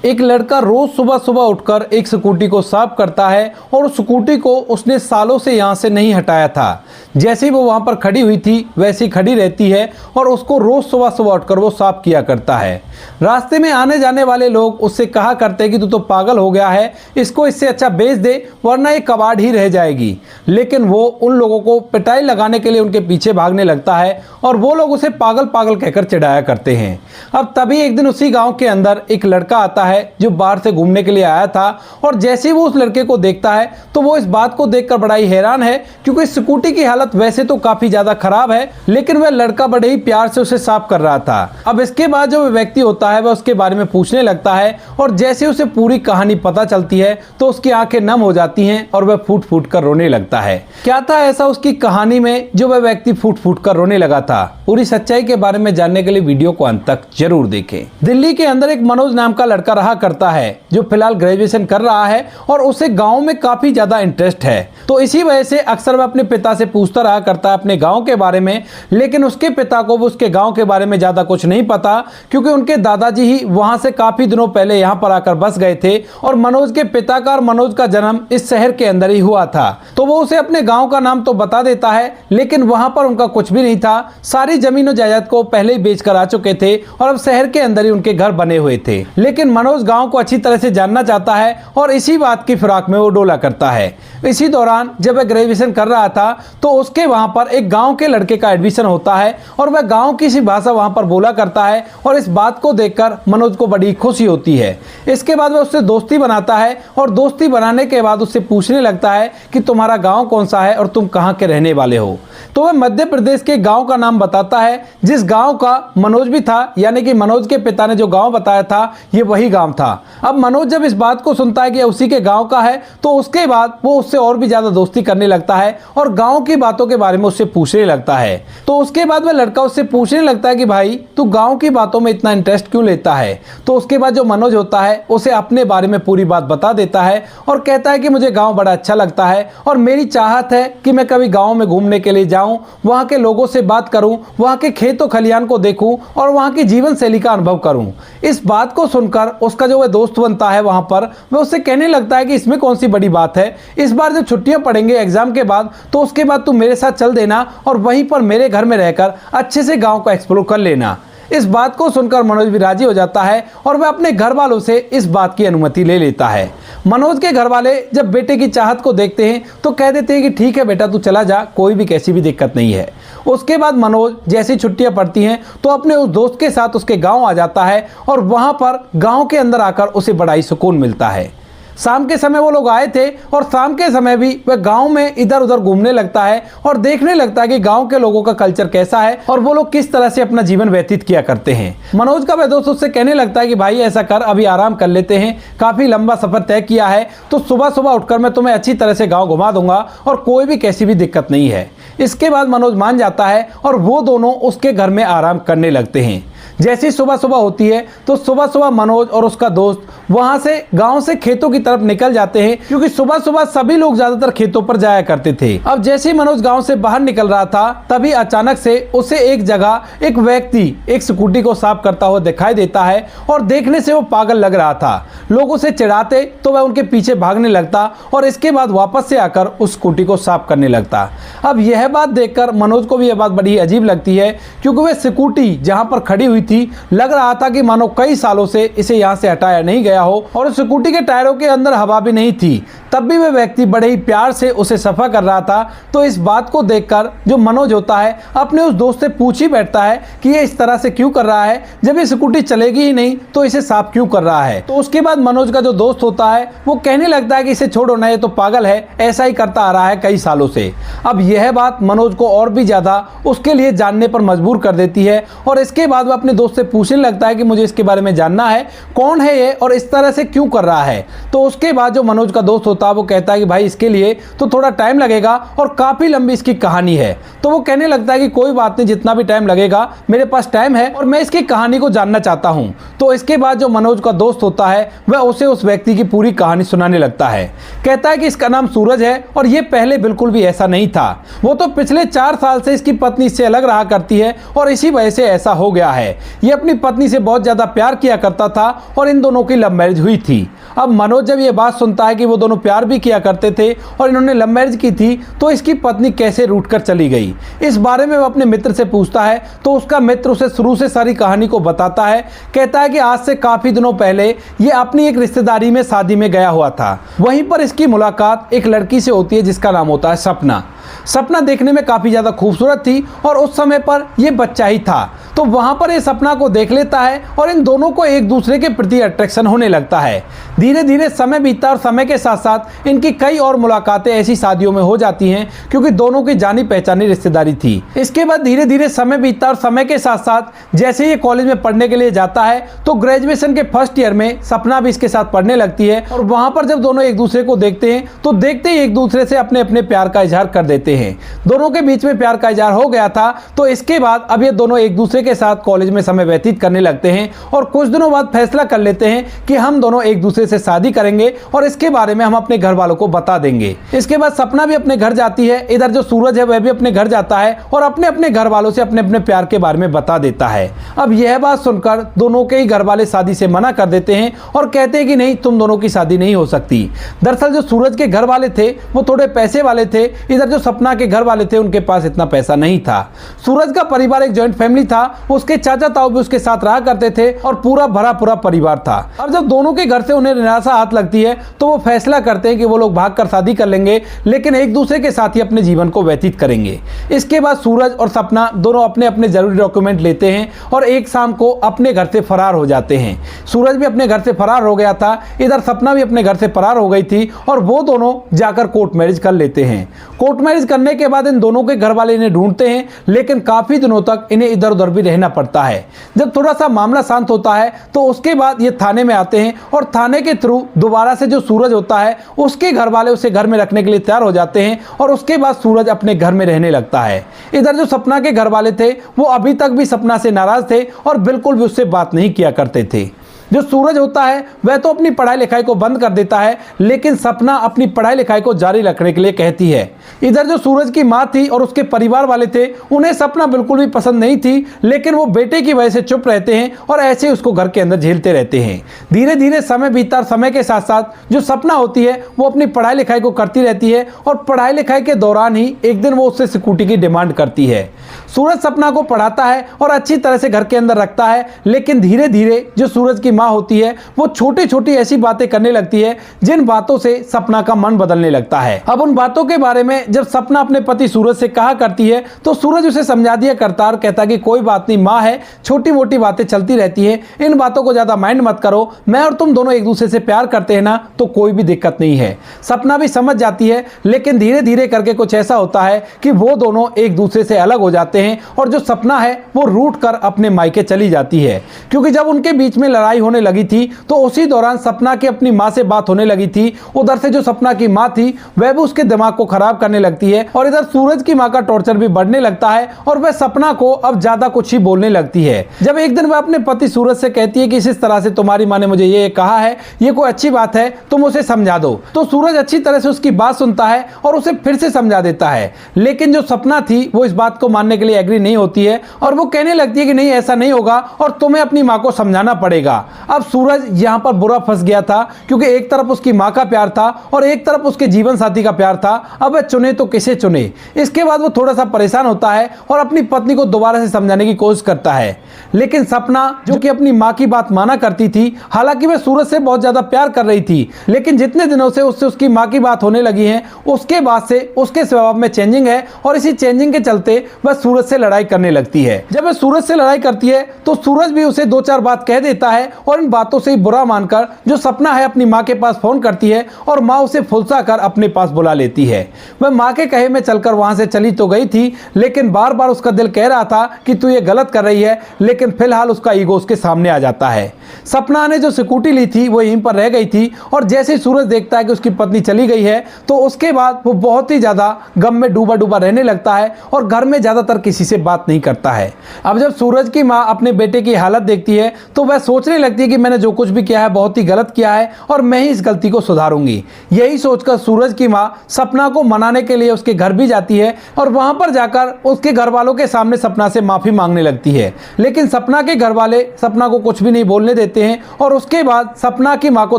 एक लड़का रोज सुबह सुबह उठकर एक स्कूटी को साफ करता है और उस स्कूटी को उसने सालों से यहाँ से नहीं हटाया था। जैसे ही वो वहाँ पर खड़ी हुई थी वैसे ही खड़ी रहती है और उसको रोज सुबह सुबह उठकर वो साफ किया करता है। रास्ते में आने जाने वाले लोग उससे कहा करते हैं कि तू तो पागल हो गया है, इसको इससे अच्छा बेच दे वरना ये कबाड़ ही रह जाएगी। लेकिन वो उन लोगों को पिटाई लगाने के लिए उनके पीछे भागने लगता है और वो लोग उसे पागल पागल कहकर चिढ़ाया करते हैं। अब तभी एक दिन उसी गाँव के अंदर एक लड़का आता है जो बाहर से घूमने के लिए आया था और जैसे ही वो उस लड़के को देखता है तो वो इस बात को देखकर बड़ा ही हैरान है क्योंकि स्कूटी की हालत वैसे तो काफी ज्यादा खराब है लेकिन वह लड़का बड़े ही प्यार से उसे साफ कर रहा था। अब इसके बाद जो व्यक्ति होता है वह उसके बारे में पूछने लगता है और जैसे उसे पूरी कहानी पता चलती है तो उसकी आंखें नम हो जाती हैं और वह फूट फूट कर रोने लगता है। क्या था ऐसा उसकी कहानी में जो वह व्यक्ति फूट फूट कर रोने लगा था? पूरी सच्चाई के बारे में जानने के लिए वीडियो को अंत तक जरूर देखें। दिल्ली के अंदर एक मनोज नाम का लड़का रहा करता है जो फिलहाल ग्रेजुएशन कर रहा है और उसे गांव में काफी ज्यादा इंटरेस्ट है। तो इसी वजह से अक्सर वह अपने पिता से पूछता रहा करता है अपने गांव के बारे में, लेकिन उसके पिता को उसके गांव के बारे में ज्यादा कुछ नहीं पता क्योंकि उनके दादाजी ही वहां से काफी दिनों पहले यहां पर आकर बस गए थे और मनोज के पिता का और मनोज का जन्म इस शहर के अंदर ही हुआ था। तो वो उसे अपने गाँव का नाम तो बता देता है लेकिन वहां पर उनका कुछ भी नहीं था। सारी जमीन और जायदाद को पहले ही बेच कर आ चुके थे और अब शहर के अंदर ही उनके घर बने हुए थे। लेकिन मनोज गांव को अच्छी तरह से जानना चाहता है और इसी बात की फिराक में वो डोला करता है। इसी दौरान जब वह ग्रेजुएशन कर रहा था तो उसके वहां पर एक गांव के लड़के का एडमिशन होता है और वह गांव की सी भाषा वहां पर बोला करता है और इस बात को देखकर मनोज को बड़ी खुशी होती है। इसके बाद वह उससे दोस्ती बनाता है और दोस्ती बनाने के बाद उससे पूछने लगता है कि तुम्हारा गांव कौन सा है और तुम कहां के रहने वाले हो। तो वह मध्य प्रदेश के गांव का नाम बताता है जिस गांव का मनोज भी था, यानी कि मनोज के पिता ने जो गांव बताया था ये वही गांव था। अब मनोज जब इस बात को सुनता है कि उसी के गांव का है तो उसके बाद वो उससे और भी ज्यादा दोस्ती करने लगता है और गांव की बातों के बारे में उससे पूछने लगता है। तो उसके बाद वह लड़का उससे पूछने लगता है कि भाई तू गांव की बातों में इतना इंटरेस्ट क्यों लेता है। तो उसके बाद जो मनोज होता है उसे अपने बारे में पूरी बात बता देता है और कहता है कि मुझे गाँव बड़ा अच्छा लगता है और मेरी चाहत है कि मैं कभी गाँव में घूमने के लिए जाऊं, वहां के लोगों से बात करूं, वहां के खेतों खलियान को देखूं और वहां की जीवन शैली का अनुभव करूं। इस बात को सुनकर उसका जो वह दोस्त बनता है वहां पर वह उससे कहने लगता है कि इसमें कौन सी बड़ी बात है, इस बार जब छुट्टियां पड़ेंगे एग्जाम के बाद तो उसके बाद तू मेरे साथ चल देना और वहीं पर मेरे घर में रहकर अच्छे से गाँव को एक्सप्लोर कर लेना। इस बात को सुनकर मनोज भी राजी हो जाता है और वह अपने घर वालों से इस बात की अनुमति ले लेता है। मनोज के घर वाले जब बेटे की चाहत को देखते हैं तो कह देते हैं कि ठीक है बेटा तू चला जा, कोई भी कैसी भी दिक्कत नहीं है। उसके बाद मनोज जैसी छुट्टियां पड़ती हैं तो अपने उस दोस्त के साथ उसके गांव आ जाता है और वहां पर गांव के अंदर आकर उसे बड़ा ही सुकून मिलता है। शाम के समय वो लोग आए थे और शाम के समय भी वह गांव में इधर उधर घूमने लगता है और देखने लगता है कि गांव के लोगों का कल्चर कैसा है और वो लोग किस तरह से अपना जीवन व्यतीत किया करते हैं। मनोज का वह दोस्त उससे कहने लगता है कि भाई ऐसा कर, अभी आराम कर लेते हैं, काफी लंबा सफर तय किया है तो सुबह सुबह उठकर मैं तुम्हें अच्छी तरह से गाँव घुमा दूंगा और कोई भी कैसी भी दिक्कत नहीं है। इसके बाद मनोज मान जाता है और वो दोनों उसके घर में आराम करने लगते हैं। जैसी सुबह सुबह होती है तो सुबह सुबह मनोज और उसका दोस्त वहां से गांव से खेतों की तरफ निकल जाते हैं क्योंकि सुबह सुबह सभी लोग ज्यादातर खेतों पर जाया करते थे। अब जैसे ही मनोज गांव से बाहर निकल रहा था तभी अचानक से उसे एक जगह एक व्यक्ति एक स्कूटी को साफ करता हुआ दिखाई देता है और देखने से वो पागल लग रहा था। लोग उसे चिढ़ाते तो वह उनके पीछे भागने लगता और इसके बाद वापस से आकर उस स्कूटी को साफ करने लगता। अब यह बात देखकर मनोज को भी यह बात बड़ी अजीब लगती है क्योंकि वह स्कूटी जहां पर खड़ी हुई थी लग रहा था कि मानो कई सालों से इसे यहां से हटाया नहीं गया हो और उस स्कूटी के टायरों के अंदर हवा भी नहीं थी। तब भी वह व्यक्ति बड़े ही प्यार से उसे सफा कर रहा था। तो इस बात को देखकर जो मनोज होता है अपने उस दोस्त से पूछ ही बैठता है कि ये इस तरह से क्यों कर रहा है, जब ये स्कूटी चलेगी ही नहीं तो इसे साफ क्यों कर रहा है। तो उसके बाद मनोज का जो दोस्त होता है वो कहने लगता है कि इसे छोड़ो ना, ये तो पागल है, ऐसा ही करता आ रहा है कई सालों से। अब यह बात मनोज को और भी ज्यादा उसके लिए जानने पर मजबूर कर देती है और इसके बाद वो अपने दोस्त से पूछने लगता है कि मुझे इसके बारे में जानना है, कौन है ये और इस तरह से क्यों कर रहा है। तो उसके बाद जो मनोज का दोस्त होता है वो कहता है कि भाई इसके लिए तो थोड़ा टाइम लगेगा और काफी लंबी इसकी कहानी है। तो वो कहने लगता है कि कोई बात नहीं, जितना भी टाइम लगेगा मेरे पास टाइम है और मैं इसकी कहानी को जानना चाहता हूं। तो इसके बाद जो मनोज का दोस्त होता है वह उसे उस व्यक्ति की पूरी कहानी सुनाने लगता है। कहता है कि इसका नाम सूरज है और ये पहले बिल्कुल भी ऐसा नहीं था, वो तो पिछले 4 साल से इसकी पत्नी इससे अलग रहा करती है और इसी वजह से ऐसा हो गया है। ये अपनी पत्नी से बहुत ज्यादा प्यार किया करता था और इन दोनों की लव मैरिज हुई थी। अब मनोज जब ये बात सुनता है कि वो दोनों प्यार भी किया करते थे और इन्होंने लव मैरिज की थी, तो इसकी पत्नी कैसे रूठ कर चली गई, इस बारे में वो अपने मित्र से पूछता है। तो उसका मित्र उसे शुरू से सारी कहानी को बताता है। कहता है कि आज से काफ़ी दिनों पहले ये अपनी एक रिश्तेदारी में शादी में गया हुआ था। वहीं पर इसकी मुलाकात एक लड़की से होती है जिसका नाम होता है सपना। सपना देखने में काफ़ी ज़्यादा खूबसूरत थी और उस समय पर यह बच्चा ही था। तो वहाँ पर ये सपना को देख लेता है और इन दोनों को एक दूसरे के प्रति अट्रैक्शन होने लगता है। धीरे धीरे समय बीतता और समय के साथ साथ इनकी कई और मुलाकातें ऐसी शादियों में हो जाती हैं, क्योंकि दोनों की जानी पहचानी रिश्तेदारी थी। इसके बाद धीरे धीरे समय बीतता और समय के साथ साथ जैसे ये कॉलेज में पढ़ने के लिए जाता है, तो ग्रेजुएशन के फर्स्ट ईयर में सपना भी इसके साथ पढ़ने लगती है। और वहाँ पर जब दोनों एक दूसरे को देखते हैं तो देखते ही एक दूसरे से अपने अपने प्यार का इजहार कर देते हैं। दोनों के बीच में प्यार का इजहार हो गया था। तो इसके बाद अब ये दोनों एक दूसरे के साथ कॉलेज में समय व्यतीत करने लगते हैं और कुछ दिनों बाद फैसला कर लेते हैं कि हम दोनों एक दूसरे से शादी करेंगे और इसके बारे में हम अपने घर वालों को बता देंगे। इसके बाद सपना भी अपने घर जाती है, इधर जो सूरज है वह भी अपने घर जाता है और अपने अपने घर वालों से अपने अपने प्यार के बारे में बता देता है। अब यह बात सुनकर दोनों के ही घर वाले शादी से मना कर देते हैं और कहते हैं कि नहीं, तुम दोनों की शादी नहीं हो सकती। दरअसल जो सूरज के घर वाले थे वो थोड़े पैसे वाले थे, इधर जो सपना के घर वाले थे उनके पास इतना पैसा नहीं था। सूरज का परिवार एक जॉइंट फैमिली था, उसके चाचा ताऊ भी उसके साथ रहा करते थे और पूरा भरा पूरा परिवार था। अब जब दोनों के घर से उन्हें निराशा हाथ लगती है तो वो फैसला करते हैं कि वो लोग भागकर शादी कर लेंगे, लेकिन एक दूसरे के साथ ही अपने जीवन को व्यतीत करेंगे। इसके बाद सूरज और सपना दोनों अपने अपने जरूरी डॉक्यूमेंट लेते हैं और एक शाम को अपने घर से फरार हो जाते हैं। सूरज भी अपने घर से फरार हो गया था, इधर सपना भी अपने घर से फरार हो गई थी और वो दोनों जाकर कोर्ट मैरिज कर लेते हैं। कोर्ट मैरिज करने के बाद इन दोनों के घर वाले इन्हें ढूंढते हैं, लेकिन काफी दिनों तक इन्हें इधर उधर भी रहना पड़ता है। जब थोड़ा सा मामला शांत होता है तो उसके बाद ये थाने में आते हैं और थाने के थ्रू दोबारा से जो सूरज होता है उसके घर वाले उसे घर में रखने के लिए तैयार हो जाते हैं और उसके बाद सूरज अपने घर में रहने लगता है। इधर जो सपना के घर वाले थे वो अभी तक भी सपना से नाराज थे और बिल्कुल भी उससे बात नहीं किया करते थे। जो सूरज होता है वह तो अपनी पढ़ाई लिखाई को बंद कर देता है, लेकिन सपना अपनी पढ़ाई लिखाई को जारी रखने के लिए कहती है। इधर जो सूरज की माँ थी और उसके परिवार वाले थे उन्हें सपना बिल्कुल भी पसंद नहीं थी, लेकिन वो बेटे की वजह से चुप रहते हैं और ऐसे ही उसको घर के अंदर झेलते रहते हैं। धीरे धीरे समय बीतता, समय के साथ साथ जो सपना होती है वो अपनी पढ़ाई लिखाई को करती रहती है और पढ़ाई लिखाई के दौरान ही एक दिन वो उससे स्कूटी की डिमांड करती है। सूरज सपना को पढ़ाता है और अच्छी तरह से घर के अंदर रखता है, लेकिन धीरे धीरे जो सूरज की माँ होती है वो छोटी छोटी ऐसी बातें करने लगती है जिन बातों से सपना का मन बदलने लगता है। अब उन बातों के बारे में जब सपना अपने पति सूरज से कहा करती है तो सूरज उसे समझा दिया करता और कहता कि कोई बात नहीं, माँ है, छोटी मोटी बातें चलती रहती है, इन बातों को ज्यादा माइंड मत करो, मैं और तुम दोनों एक दूसरे से प्यार करते हैं ना, तो कोई भी दिक्कत नहीं है। सपना भी समझ जाती है, लेकिन धीरे धीरे करके कुछ ऐसा होता है कि वो दोनों एक दूसरे से अलग हो जाते हैं और जो सपना है वो रूठ कर अपने मायके चली जाती है, क्योंकि जब उनके बीच में लड़ाई होने लगी थी तो उसी दौरान सपना की अपनी माँ से बात होने लगी थी। उधर से जो सपना की माँ थी वह भी उसके दिमाग को खराब करने लगती है और इधर सूरज की माँ का टॉर्चर भी बढ़ने लगता है और वह सपना को अब ज्यादा कुछ ही बोलने लगती है। जब एक दिन वह अपने पति सूरज से कहती है कि इस तरह से तुम्हारी माँ ने मुझे ये कहा है, ये कोई अच्छी बात है, तुम उसे समझा दो, तो सूरज अच्छी तरह से उसकी बात सुनता है और उसे फिर से समझा देता है। लेकिन जो सपना थी वो इस बात को मानने के लिए एग्री नहीं होती है और वो कहने लगती है कि नहीं, ऐसा नहीं होगा और तुम्हें अपनी माँ को समझाना पड़ेगा। अब सूरज यहाँ पर बुरा फंस गया था, क्योंकि एक तरफ उसकी माँ का प्यार था और एक तरफ उसके जीवन साथी का प्यार था। अब वह चुने तो किसे चुने। इसके बाद वो थोड़ा सा परेशान होता है और अपनी पत्नी को दोबारा से समझाने की कोशिश करता है, लेकिन सपना जो कि अपनी माँ की बात माना करती थी, हालांकि वह सूरज से बहुत ज्यादा प्यार कर रही थी, लेकिन जितने दिनों से उससे उसकी माँ की बात होने लगी है उसके बाद से उसके स्वभाव में चेंजिंग है और इसी चेंजिंग के चलते वह सूरज से लड़ाई करने लगती है। जब वह सूरज से लड़ाई करती है तो सूरज भी उसे दो चार बात कह देता है और इन बातों से बुरा मानकर जो सपना है अपनी माँ के पास फोन करती है और माँ उसे फुलसा कर अपने पास बुला लेती है। वह माँ के कहे में चलकर वहां से चली तो गई थी, लेकिन बार बार उसका दिल कह रहा था कि तू ये गलत कर रही है, लेकिन फिलहाल उसका ईगो उसके सामने आ जाता है। सपना ने जो स्कूटी ली थी वो यहीं पर रह गई थी और जैसे ही सूरज देखता है कि उसकी पत्नी चली गई है तो उसके बाद वो बहुत ही ज्यादा गम में डूबा डूबा रहने लगता है और घर में ज्यादातर किसी से बात नहीं करता है। अब जब सूरज की माँ अपने बेटे की हालत देखती है तो वह सोचने लगती है कि मैंने जो कुछ भी किया है बहुत ही गलत किया है और मैं ही इस गलती को सुधारूंगी। यही सोचकर सूरज की माँ सपना को मनाने के लिए उसके घर भी जाती है और वहां पर जाकर उसके घर वालों के सामने सपना से माफी मांगने लगती है। लेकिन सपना के घर वाले सपना को कुछ भी नहीं बोलने देते हैं और उसके बाद सपना की माँ को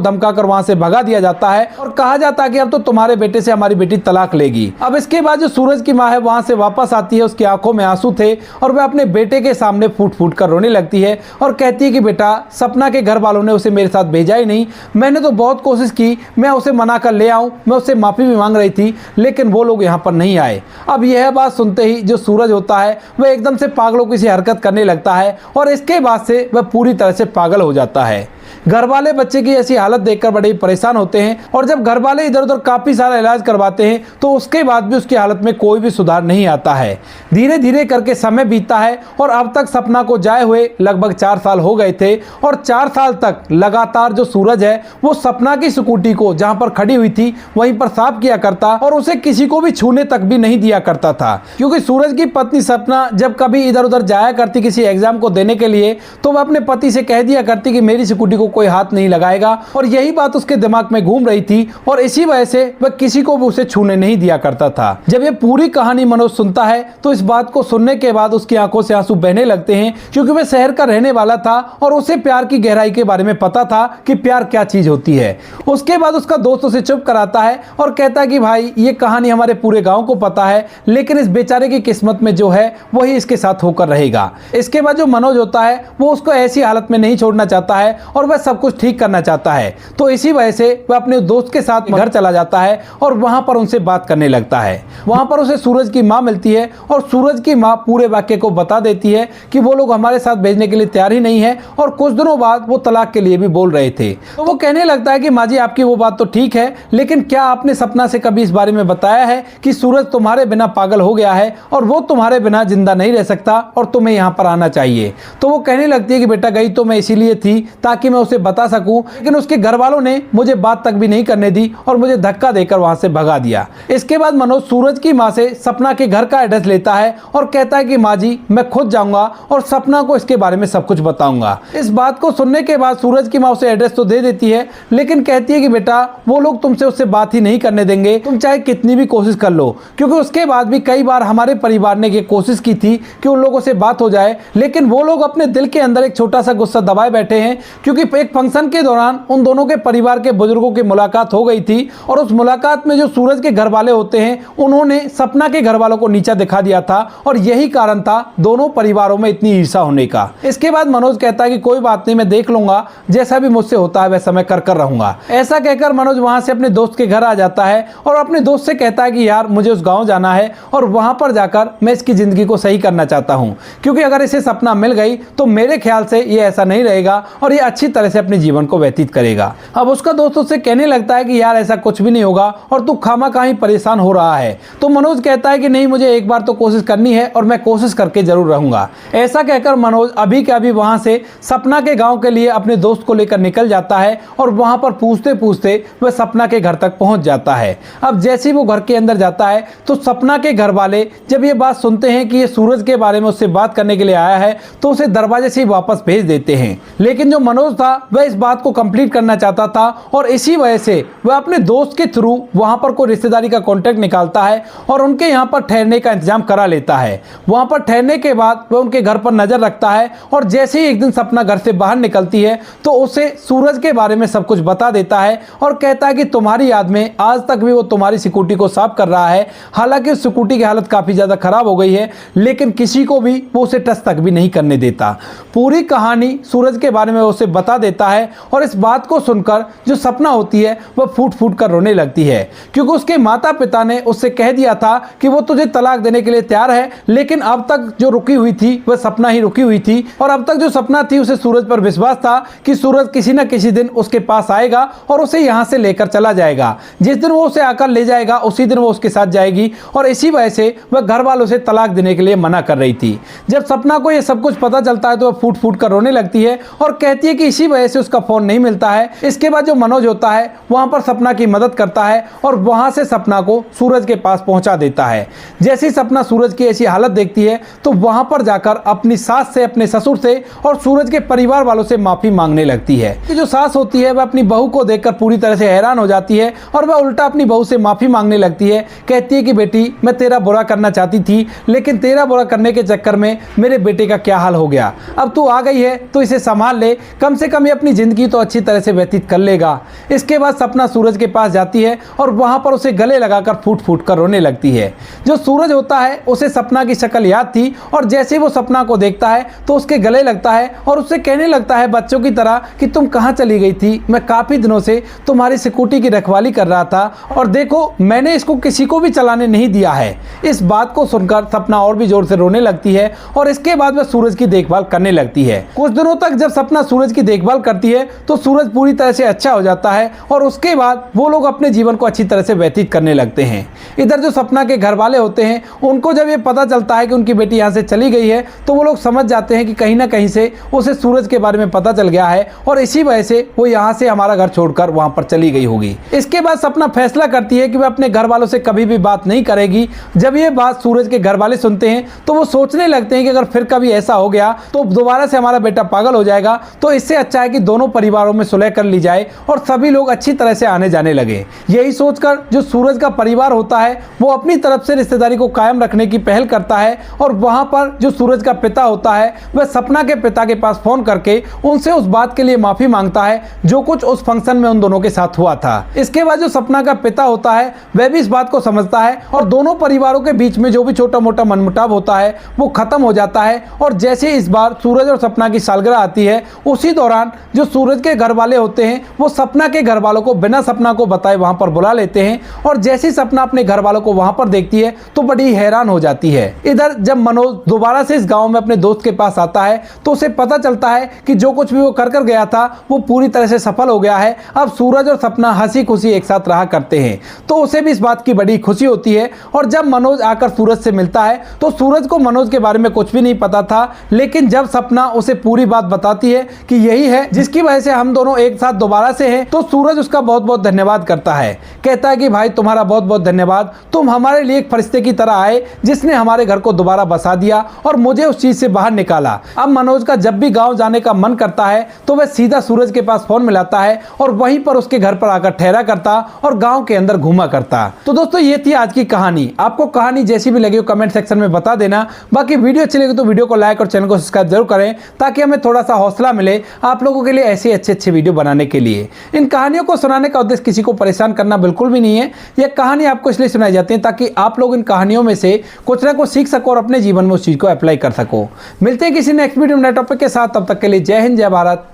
धमकाकर वहां से भगा दिया जाता है और कहा जाता है कि अब तो तुम्हारे बेटे से हमारी बेटी तलाक लेगी। अब इसके बाद जो सूरज की माँ है वहां से वापस आती है, उसकी आंखों में आंसू थे और वह अपने बेटे के सामने फूट फूट कर रोने लगती है और कहती है कि बेटा सपना के घर वालों ने उसे मेरे साथ भेजा ही नहीं, मैंने तो बहुत कोशिश की, मैं उसे मना कर ले आऊं, मैं उससे माफी भी मांग रही थी लेकिन वो लोग यहाँ पर नहीं आए। अब यह बात सुनते ही जो सूरज होता है वह एकदम से पागलों की सी हरकत करने लगता है और इसके बाद से वह पूरी तरह से पागल हो जाता है। घर वाले बच्चे की ऐसी हालत देखकर बड़े ही परेशान होते हैं और जब घर वाले इधर उधर काफी सारा इलाज करवाते हैं तो उसके बाद भी उसकी हालत में कोई भी सुधार नहीं आता है। धीरे धीरे करके समय बीतता है और अब तक सपना को जाए हुए लगभग 4 साल हो गए थे और 4 साल तक लगातार जो सूरज है वो सपना की स्कूटी को जहां पर खड़ी हुई थी वहीं पर साफ किया करता और उसे किसी को भी छूने तक भी नहीं दिया करता था, क्योंकि सूरज की पत्नी सपना जब कभी इधर उधर जाया करती किसी एग्जाम को देने के लिए तो वह अपने पति से कह दिया करती कि मेरी स्कूटी को कोई हाथ नहीं लगाएगा और यही बात उसके दिमाग में घूम रही थी और इसी वजह से वह किसी को भी उसे छूने नहीं दिया करता था। जब ये पूरी कहानी मनोज सुनता है तो इस बात को सुनने के बाद उसकी आंखों से आंसू बहने लगते हैं, क्योंकि वह शहर का रहने वाला था और उसे प्यार की गहराई के बारे में पता था कि प्यार क्या चीज होती है। उसके बाद उसका दोस्त उसे चुप कराता है और कहता है कि भाई ये कहानी हमारे पूरे गांव को पता है लेकिन इस बेचारे की किस्मत में जो है वही इसके साथ होकर रहेगा। इसके बाद जो मनोज होता है वो उसको ऐसी हालत में नहीं छोड़ना चाहता है और वह सब कुछ ठीक करना चाहता है, तो इसी वजह से वह अपने दोस्त के साथ घर चला जाता है और वहां पर उनसे बात करने लगता है। वहां पर उसे सूरज की मां मिलती है और सूरज की मां पूरे वाक्य को बता देती है कि वो लोग हमारे साथ भेजने के लिए तैयार ही नहीं है और कुछ दिनों बाद वो तलाक के लिए भी बोल रहे थे। तो वो कहने लगता है कि माँ जी आपकी वो बात तो ठीक है लेकिन क्या आपने सपना से कभी इस बारे में बताया है कि सूरज तुम्हारे बिना पागल हो गया है और वो तुम्हारे बिना जिंदा नहीं रह सकता और तुम्हें यहाँ पर आना चाहिए। तो वो कहने लगती है कि बेटा गई तो मैं इसीलिए थी ताकि मैं उसे बता सकूं, लेकिन उसके घर वालों ने मुझे बात तक भी नहीं करने दी और मुझे धक्का देकर वहां से भगा दिया। इसके बाद मनोज सूरज की मां से सपना के घर का एड्रेस लेता है और कहता है कि माँ जी मैं खुद जाऊंगा और सपना को इसके बारे में सब कुछ बताऊंगा। इस बात को सुनने के बाद सूरज की मां उसे एड्रेस तो दे देती है लेकिन कहती है कि बेटा वो लोग तुमसे उससे बात ही नहीं करने देंगे, तुम चाहे कितनी भी कोशिश कर लो, क्योंकि उसके बाद भी कई बार हमारे परिवार ने ये कोशिश की थी कि उन लोगों से बात हो जाए लेकिन वो लोग अपने दिल के अंदर एक छोटा सा गुस्सा दबाए बैठे हैं, क्योंकि एक फंक्शन के दौरान उन दोनों के परिवार के बुजुर्गों की मुलाकात हो गई थी और उस मुलाकात में जो सूरज के घर वाले होते हैं उन्होंने सपना के घर वालों को नीचा दिखा दिया था और यही कारण था दोनों परिवारों में इतनी ईर्ष्या होने का। इसके बाद मनोज कहता है कि कोई बात नहीं, मैं देख लूंगा, जैसा भी मुझसे होता है वैसा मैं कर रहूंगा। ऐसा कहकर मनोज वहां से अपने दोस्त के घर आ जाता है और अपने दोस्त से कहता है कि यार मुझे उस गांव जाना है और वहां पर जाकर मैं इसकी जिंदगी को सही करना चाहता हूं, क्योंकि अगर इसे सपना मिल गई तो मेरे ख्याल से ये ऐसा नहीं रहेगा और ये अच्छी तरह से अपने जीवन को व्यतीत करेगा। अब उसका दोस्त उससे कहने लगता है कि यार ऐसा कुछ भी नहीं होगा और तू खामा ही परेशान हो रहा है। तो मनोज कहता है कि नहीं, मुझे एक बार तो कोशिश करनी है और मैं कोशिश करके जरूर रहूंगा। ऐसा कहकर मनोज अभी के अभी वहां से सपना के गांव के लिए अपने दोस्त को लेकर निकल जाता है और वहां पर पूछते पूछते वह सपना के घर तक पहुंच जाता है। अब जैसे ही वो घर के अंदर जाता है तो सपना के घर वाले जब ये बात सुनते हैं कि ये सूरज के बारे में उससे बात करने के लिए आया है तो उसे दरवाजे से ही वापस भेज देते हैं। लेकिन जो मनोज था वह इस बात को कंप्लीट करना चाहता था और इसी वजह से वह अपने दोस्त के थ्रू वहां पर कोई रिश्तेदारी का कॉन्टेक्ट निकालता है और उनके यहाँ पर ठहरने का इंतजाम करा लेता है। वहां पर ठहरने के बाद वह उनके घर पर नजर रखता है और जैसे ही एक दिन सपना घर से बाहर निकलती है तो उसे सूरज के बारे में सब कुछ बता देता है और कहता है कि तुम्हारी याद में आज तक भी वो तुम्हारी स्कूटी को साफ कर रहा है। हालांकि उस स्कूटी की हालत काफी ज्यादा खराब हो गई है लेकिन किसी को भी वो उसे टच तक भी नहीं करने देता। पूरी कहानी सूरज के बारे में उसे बता देता है और इस बात को सुनकर जो सपना होती है वह फूट फूट कर रोने लगती है, क्योंकि उसके माता पिता ने उससे कह दिया था कि वो तुझे तलाक देने के लिए तैयार है, लेकिन अब तक जो रुकी हुई थी वह सपना ही रुकी हुई थी और अब तक जो सपना थी उसे सूरज पर विश्वास था कि सूरज किसी न किसी दिन उसके पास आएगा और उसे यहाँ से लेकर चला जाएगा। जिस दिन वो उसे आकर ले जाएगा उसी दिन वो उसके साथ जाएगी और इसी वजह से वह घर वालों से तलाक देने के लिए मना कर रही थी। जब सपना को यह सब कुछ पता चलता है तो वह फूट फूट कर रोने लगती है और कहती है कि इसी वजह से उसका फोन नहीं मिलता है। इसके बाद जो मनोज होता है वहां पर सपना की मदद करता है और वहां से सपना को सूरज के पास पहुंचा देता है। जैसे ही सपना सूरज की ऐसी हालत देखती है तो वहां पर जाकर अपनी सास से, अपने ससुर से और सूरज के परिवार वालों से माफी मांगने लगती है। जो सास होती है वह अपनी बहू को देखकर पूरी तरह से हैरान हो जाती है और वह उल्टा अपनी बहू से माफी मांगने लगती है। कहती है कि बेटी, मैं तेरा बुरा करना चाहती थी, लेकिन तेरा बुरा करने के चक्कर में मेरे बेटे का क्या हाल हो गया। अब तू आ गई है तो इसे संभाल ले, कम से कम ये अपनी जिंदगी तो अच्छी तरह से व्यतीत कर लेगा। इसके बाद सपना सूरज के पास जाती है और वहां पर उसे गले लगाकर फूट फूट कर रोने लगती है। जो सूरज होता है उसे सपना की शक्ल याद थी और जैसे ही वो सपना को देखता है तो उसके गले लगता है और उससे कहने लगता है बच्चों की तरह कि तुम कहां चली गई थी, मैं काफी दिनों से तुम्हारी स्कूटी की रखवाली कर रहा था और देखो मैंने इसको किसी को भी चलाने नहीं दिया है। इस बात को सुनकर सपना और भी जोर से रोने लगती है और इसके बाद वह सूरज की देखभाल करने लगती है। कुछ दिनों तक जब सपना सूरज की देखभाल करती है तो सूरज पूरी तरह से अच्छा हो जाता है और उसके बाद वो लोग अपने जीवन को अच्छी तरह से व्यतीत करने लगते हैं। इधर जो सपना के घर वाले होते हैं उनको जब ये पता चलता है कि उनकी बेटी यहाँ से चली गई है तो वो लोग समझ जाते हैं कि कहीं ना कहीं से उसे सूरज के बारे में पता चल गया है और इसी वजह से वो यहाँ से हमारा घर छोड़कर वहां पर चली गई होगी। इसके बाद सपना फैसला करती है कि वह अपने घर वालों से कभी भी बात नहीं करेगी। जब ये बात सूरज के घर वाले सुनते हैं तो वो सोचने लगते हैं कि अगर फिर कभी ऐसा हो गया तो दोबारा से हमारा बेटा पागल हो जाएगा, तो इससे अच्छा है कि दोनों परिवारों में सुलह कर ली जाए और सभी लोग अच्छी तरह से आने जाने लगे। यही सोचकर जो सूरज का परिवार होता है वो अपनी तरफ से रिश्तेदारी को कायम रखने की पहल करता है और वहां पर जो सूरज का पिता होता है वह सपना के पिता के पास फोन करके उनसे उस बात के लिए माफी मांगता है जो कुछ उस फंक्शन में उन दोनों के साथ हुआ था। इसके बाद जो सपना का पिता होता है वह भी इस बात को समझता है और दोनों परिवारों के बीच में जो भी छोटा मोटा मनमुटाव होता है वो खत्म हो जाता है। और जैसे इस बार सूरज और सपना की सालगिरह आती है उसी दौरान जो सूरज के घर वाले होते हैं वो सपना के घर वालों को बिना सपना को बताए वहां पर बुला लेते हैं और जैसे सपना अपने घर वालों को वहां पर देखती है तो बड़ी हैरान हो जाती है। इधर जब मनोज दोबारा से इस गांव में अपने दोस्त के पास आता है तो उसे पता चलता है कि जो कुछ भी वो कर गया था वो पूरी तरह से सफल हो गया है। अब सूरज और सपना हंसी खुशी एक साथ रहा करते हैं तो उसे भी इस बात की बड़ी खुशी होती है। और जब मनोज आकर सूरज से मिलता है तो सूरज को मनोज के बारे में कुछ भी नहीं पता था, लेकिन जब सपना उसे पूरी बात बताती है कि यही है जिसकी वजह से हम दोनों एक साथ दोबारा से हैं, तो सूरज उसका बहुत बहुत धन्यवाद करता है। कहता है कि भाई तुम्हारा बहुत बहुत धन्यवाद, तुम हमारे लिए एक फरिश्ते की तरह आए जिसने हमारे घर को दोबारा बसा दिया और मुझे उस चीज से बाहर निकाला। अब मनोज का जब भी गांव जाने का मन करता है तो वह सीधा सूरज के पास फोन मिलाता है और वहीं पर उसके घर पर आकर ठहरा करता और गांव के अंदर घूमा करता। तो दोस्तों ये थी आज की कहानी। आपको कहानी जैसी भी लगी हो कमेंट सेक्शन में बता देना। बाकी वीडियो अच्छी लगी तो वीडियो को लाइक और चैनल को सब्सक्राइब जरूर करें ताकि हमें थोड़ा सा हौसला मिले आप लोगों के लिए ऐसे अच्छे वीडियो बनाने के लिए। इन कहानियों को सुनाने का उद्देश्य किसी को परेशान करना बिल्कुल भी नहीं है। यह कहानी आपको इसलिए सुनाई जाती है ताकि आप लोग इन कहानियों में से कुछ ना कुछ सीख सको और अपने जीवन में उस चीज को अप्लाई कर सको। मिलते हैं किसी नेक्स्ट वीडियो में नए टॉपिक के साथ, तब तक के लिए जय हिंद, जय भारत,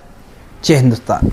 जय हिंदुस्तान।